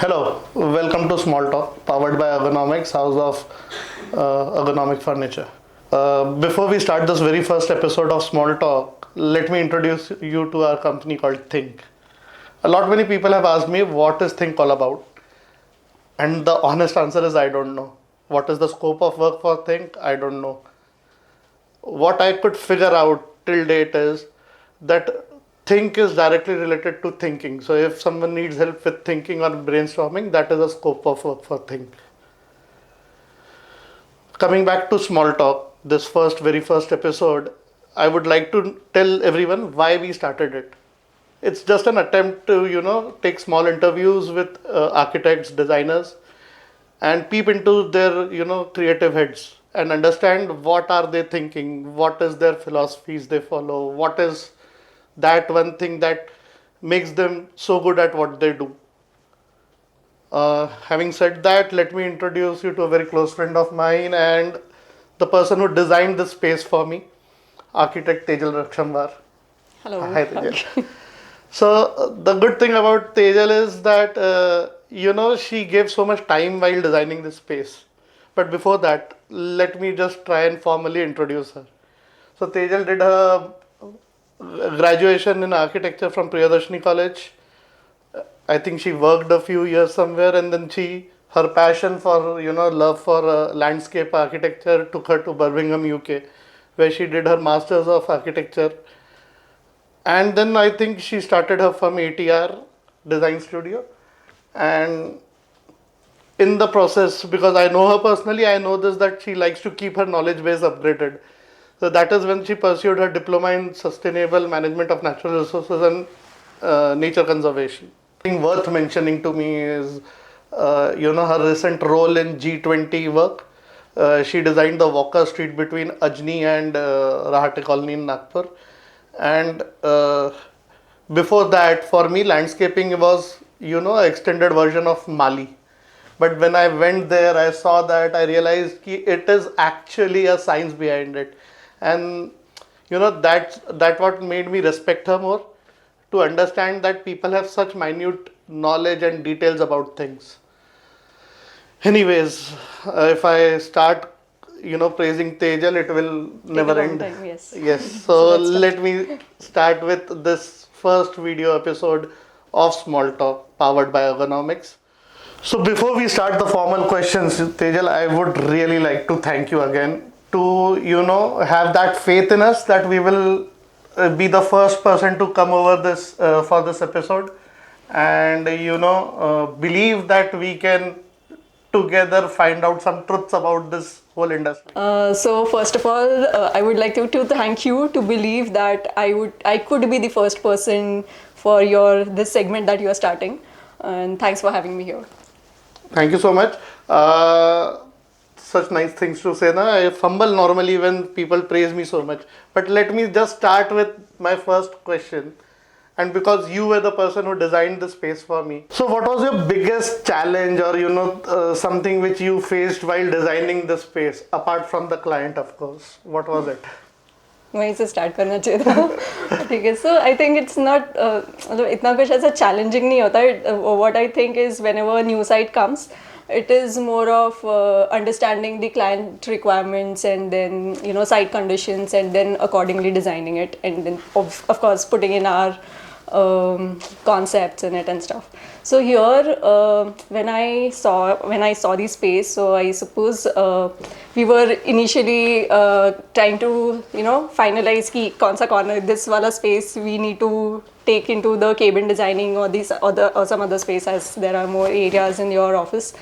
Hello, welcome to Small Talk, powered by Ergonomix, house of ergonomic furniture. Before we start this very first episode of Small Talk, let me introduce you to our company called thInQ. Many people have asked me what is thInQ all about, and the honest answer is I don't know. What is the scope of work for thInQ? I don't know. What I could figure out till date is that think is directly related to thinking. So if someone needs help with thinking or brainstorming, that is a scope of work for think. Coming back to small talk, this very first episode, I would like to tell everyone why we started it. It's just an attempt to, take small interviews with architects, designers, and peep into their, creative heads and understand what are they thinking, what is their philosophies they follow, what is that one thing that makes them so good at what they do. Having said that, let me introduce you to a very close friend of mine and the person who designed this space for me, architect Tejaal Rakshamwar. Hello. Hi, Tejaal. So the good thing about Tejaal is that, she gave so much time while designing this space. But before that, let me just try and formally introduce her. So Tejaal did her graduation in architecture from Priyadarshini College. I think she worked a few years somewhere, and then her passion for, love for landscape architecture took her to Birmingham, UK, where she did her Masters of Architecture. And then I think she started her firm ATR Design Studio. And in the process, because I know her personally, I know this that she likes to keep her knowledge base upgraded. So that is when she pursued her diploma in sustainable management of natural resources and nature conservation. Thing worth mentioning to me is, her recent role in G20 work. She designed the Walker Street between Ajni and Rahate Colony in Nagpur. And before that, for me, landscaping was, an extended version of Mali. But when I went there, I saw that I realized that it is actually a science behind it. And that what made me respect her more, to understand that people have such minute knowledge and details about things. Anyways, if I start praising Tejaal, it will never end. Time, yes. Yes. So let me start with this first video episode of Small Talk, powered by Ergonomix. So before we start the formal questions, Tejaal, I would really like to thank you again to have that faith in us that we will be the first person to come over this for this episode, and believe that we can together find out some truths about this whole industry. So first of all, I would like to thank you to believe that I could be the first person for this segment that you are starting, and thanks for having me here. Thank you so much. Such nice things to say. I fumble normally when people praise me so much. But let me just start with my first question. And because you were the person who designed the space for me. So what was your biggest challenge or, something which you faced while designing the space? Apart from the client, of course. What was it? वहीं से start करना चाहिए था. ठीक है. So I think it's not इतना कुछ ऐसा challenging नहीं होता. What I think is whenever a new site comes, it is more of understanding the client requirements and then site conditions and then accordingly designing it, and then of course putting in our concepts in it and stuff. So here when I saw the space, so I suppose we were initially trying to finalize ki kaun sa corner this wala space we need to take into the cabin designing or some other space, as there are more areas in your office.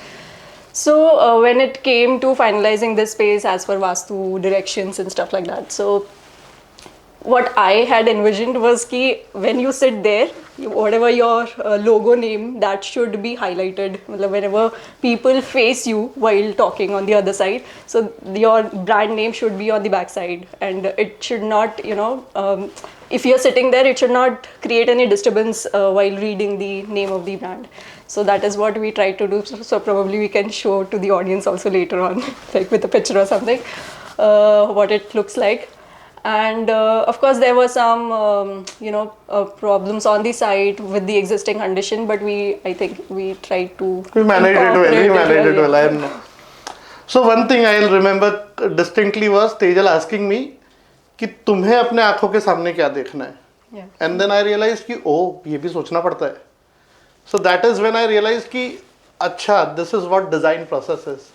So when it came to finalizing this space as per Vastu directions and stuff like that, so what I had envisioned was ki when you sit there, whatever your logo name, that should be highlighted whenever people face you while talking on the other side. So your brand name should be on the back side, and it should not, if you're sitting there, it should not create any disturbance while reading the name of the brand. So that is what we tried to do. So probably we can show to the audience also later on, like with a picture or something, what it looks like. And of course there were some problems on the site with the existing condition, but I think we tried to We managed it well. We incorporate managed it well. I yeah. know. So one thing I'll remember distinctly was Tejal asking me कि तुम्हें अपने आंखों के सामने क्या देखना है. Yeah. And then I realized कि ये भी सोचना पड़ता है. So that is when I realized कि अच्छा, this is what design process is.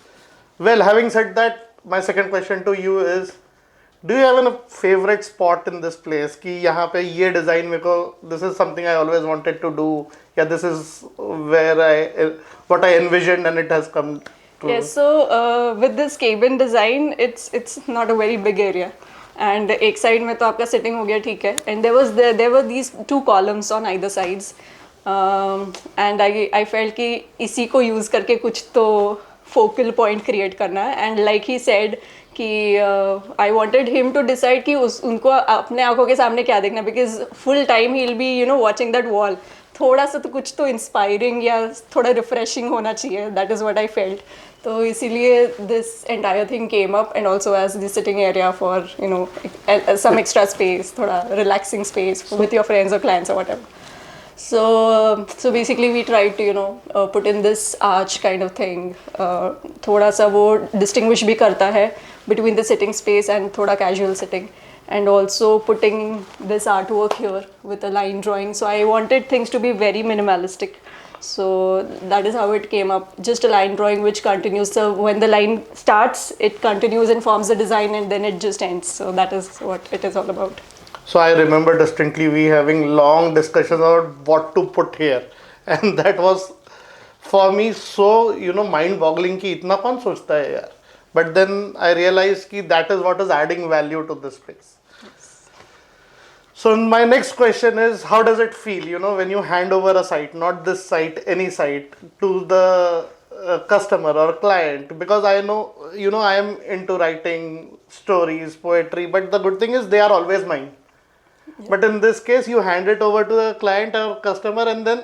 Well, having said that, my second question to you is, do you have a favorite spot in this place कि यहाँ पे ये design मेरे को, this is something I always wanted to do, या this is where what I envisioned and it has come true? Yes, so with this cabin design, it's not a very big area, and एक side में तो आपका sitting हो गया ठीक है, and there were these two columns on either sides, and I felt कि इसी को use करके कुछ तो focal point create करना है, and like he said कि I wanted him to decide कि उनको अपने आंखों के सामने क्या देखना, because full time he'll be watching that wall. थोड़ा सा तो कुछ तो इंस्पायरिंग या थोड़ा रिफ्रेशिंग होना चाहिए, that is what I felt. तो इसीलिए this entire thing came up, and also as the sitting area for some extra space, थोड़ा relaxing space with your friends और क्लाइंट्स और whatever. So basically we tried to put in this arch kind of thing. थोड़ा सा वो distinguish भी करता है between the sitting space and थोड़ा casual sitting, and also putting this artwork here with a line drawing. So I wanted things to be very minimalistic. So that is how it came up. Just a line drawing which continues. So when the line starts, it continues and forms the design, and then it just ends. So that is what it is all about. So I remember distinctly we having long discussions about what to put here, and that was for me so mind-boggling कि इतना कौन सोचता है यार. But then I realized कि that is what is adding value to this place. Yes. So my next question is, how does it feel, when you hand over a site, not this site, any site, to the customer or client? Because I know, I am into writing stories, poetry, but the good thing is they are always mine. Yeah. But in this case, you hand it over to the client or customer, and then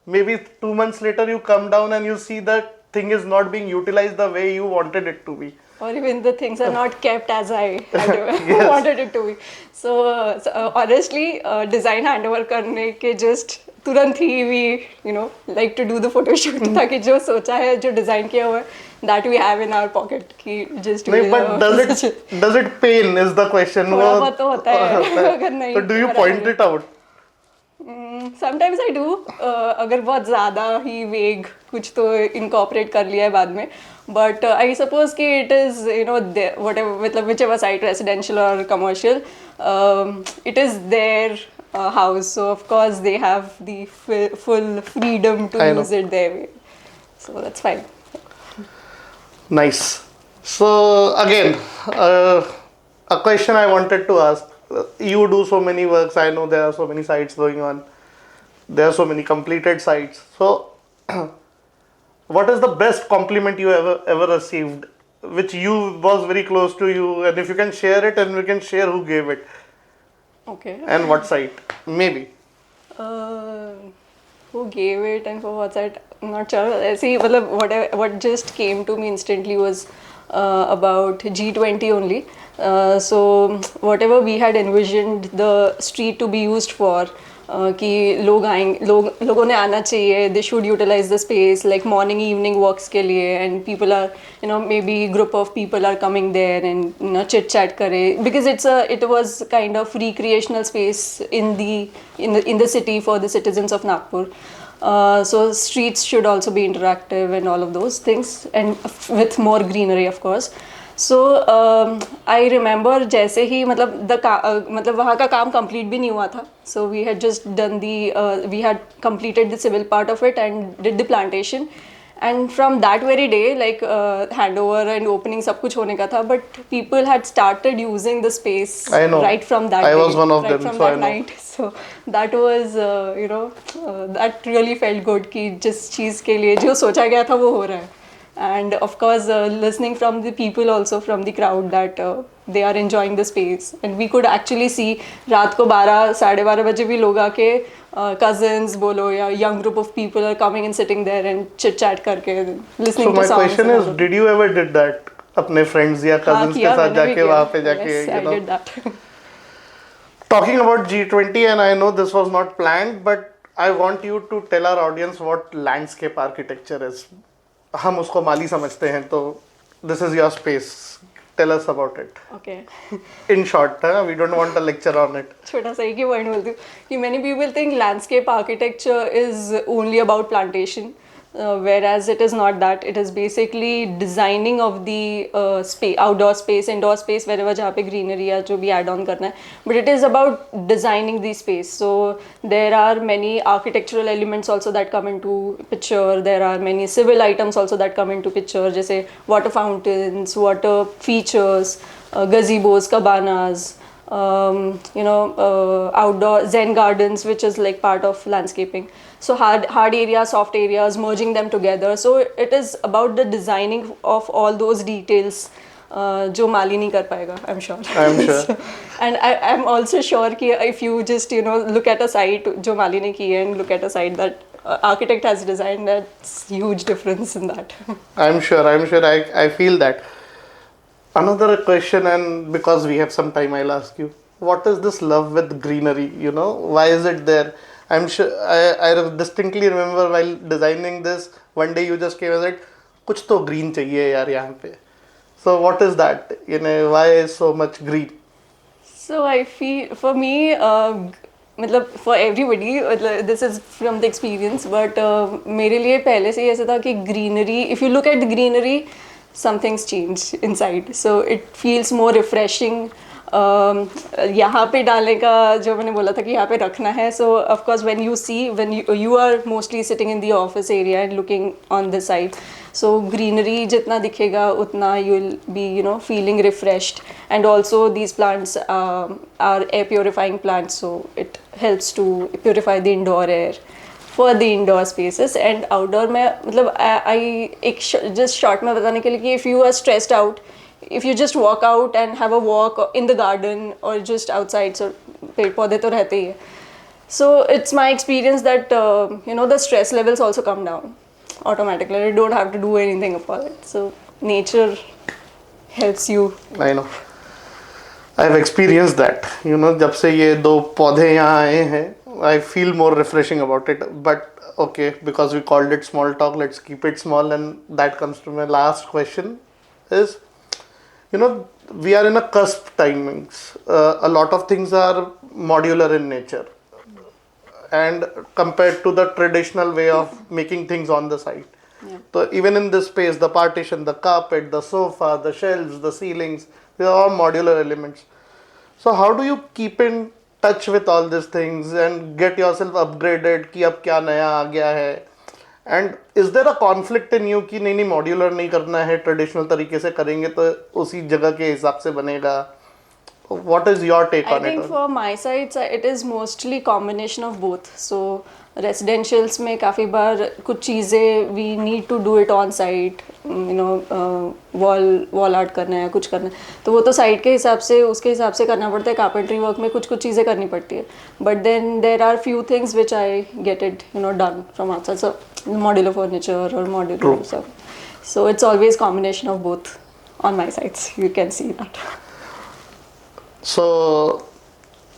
maybe 2 months later you come down and you see that thing is not being utilized the way you wanted it to be. Or even the things are not kept as I wanted it to be. So honestly, design handover करने के just तुरंत ही we like to do the photo shoot ताकि जो सोचा है, जो design किया हुआ है, that we have in our pocket कि just do. नहीं, but does it pain is the question. थोड़ा बहुत तो होता है अगर नहीं. So do you point it out? Sometimes I do. अगर बहुत ज़्यादा ही vague कुछ तो incorporate कर लिया है बाद में. But I suppose कि it is whatever, मतलब whichever site, residential or commercial, it is their house, so of course they have the full freedom to use it their way. So that's fine. Nice. So again, a question I wanted to ask. You do so many works. I know there are so many sites going on. There are so many completed sites. So what is the best compliment you ever received, which was very close to you, and if you can share it, and we can share who gave it. Okay. And what site? Maybe. Who gave it and for what site? I'm not sure. See, what just came to me instantly was about G20 only. So whatever we had envisioned the street to be used for, कि लोगों ने आना चाहिए, they should utilize the space like morning evening walks के लिए, and people are maybe group of people are coming there and chit chat करे, because it was kind of recreational space in the city for the citizens of Nagpur. So streets should also be interactive and all of those things, and with more greenery of course. So I remember जैसे ही मतलब वहाँ का काम complete भी नहीं हुआ था. So we had just done we had completed the civil part of it and did the plantation. And from that very day, like handover and opening सब कुछ होने का था, but people had started using the space right from that day. I was one of right them, from so that I know. night. So that was that really felt good कि जिस चीज़ के लिए जो सोचा गया था वो हो रहा है. And of course listening from the people also from the crowd that they are enjoying the space, and we could actually see रात को 12-12:30 बजे भी लोग आके cousins बोलो या young group of people are coming and sitting there and chit chat करके listening to songs. So my question is, did you ever did that अपने friends या cousins के साथ जाके वहाँ पे जाके Yes, I did that. Talking about G20, and I know this was not planned, but I want you to tell our audience what landscape architecture is. हम उसको माली समझते हैं, तो this is your space. Tell us about it. Okay. In short, we don't want a lecture on it. छोटा सा एक ही point बोलती हूँ कि many people think landscape architecture is only about plantation, whereas it is not that. It is basically designing of the space, outdoor space, indoor space, wherever जहाँ पे greenery या जो भी add on करना है. But it is about designing the space. So there are many architectural elements also that come into picture. There are many civil items also that come into picture, जैसे water fountains, water features, gazebos, cabanas. Outdoor Zen gardens, which is like part of landscaping. So hard areas, soft areas, merging them together. So it is about the designing of all those details. जो माली नहीं कर पाएगा, I'm sure. I'm sure. And I'm also sure कि if you just look at a site जो माली ने की है and look at a site that architect has designed, that's huge difference in that. I'm sure. I feel that. Another question, and because we have some time, I'll ask you, what is this love with greenery? Why is it there? I'm sure, I distinctly remember while designing this, one day you just came and said, कुछ तो green चाहिए यार यहाँ पे. So what is that? Why is so much green? So I feel, for me, for everybody, this is from the experience, but मेरे लिए पहले से ही ऐसा था कि greenery, if you look at the greenery, something's changed inside, so it feels more refreshing. यहाँ पे डालने का जो मैंने बोला था कि यहाँ पे रखना है, so of course when you are mostly sitting in the office area and looking on the side, so greenery जितना दिखेगा उतना you'll be feeling refreshed. And also these plants are air purifying plants, so it helps to purify the indoor air for the indoor spaces. And outdoor में मतलब I just short में बताने के लिए कि if you are stressed out, if you just walk out and have a walk in the garden or just outside, so पेड़ पौधे तो रहते ही है, so it's my experience that the stress levels also come down automatically. You don't have to do anything about it, so nature helps you. I know. I have experienced that. जब से ये दो पौधे यहाँ आए हैं, I feel more refreshing about it. But okay, because we called it small talk, let's keep it small. And that comes to my last question is, we are in a cusp timings. A lot of things are modular in nature. And compared to the traditional way of making things on the site. Yeah. So even in this space, the partition, the carpet, the sofa, the shelves, the ceilings, they are all modular elements. So how do you keep in touch with all these things and get yourself upgraded कि अब क्या नया आ गया है? And is there a conflict in you कि नहीं modular नहीं करना है, traditional तरीके से करेंगे तो उसी जगह के हिसाब से बनेगा? What is your take on it? I think for my side, it is mostly combination of both. So residentials में काफ़ी बार कुछ चीज़ें we need to do it on site, wall art करना है, कुछ करना है, तो वो तो site के हिसाब से उसके हिसाब से करना पड़ता है. carpentry work में कुछ चीज़ें करनी पड़ती है. But then there are few things which I get it done from outside, so modular furniture or modular stuff. So it's always combination of both on my sides. You can see that. So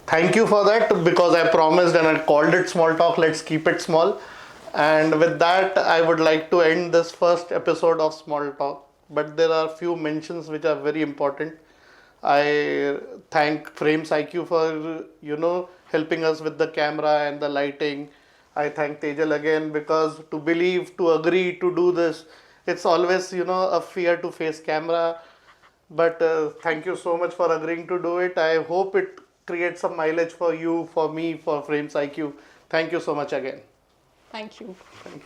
thank you for that, because I promised and I called it small talk, let's keep it small. And with that, I would like to end this first episode of Small Talk. But there are few mentions which are very important. I thank Frames IQ for helping us with the camera and the lighting. I thank Tejaal again, because to believe, to agree to do this, it's always a fear to face camera. But thank you so much for agreeing to do it. I hope it creates some mileage for you, for me, for Frames IQ. Thank you so much again. Thank you. Thank you.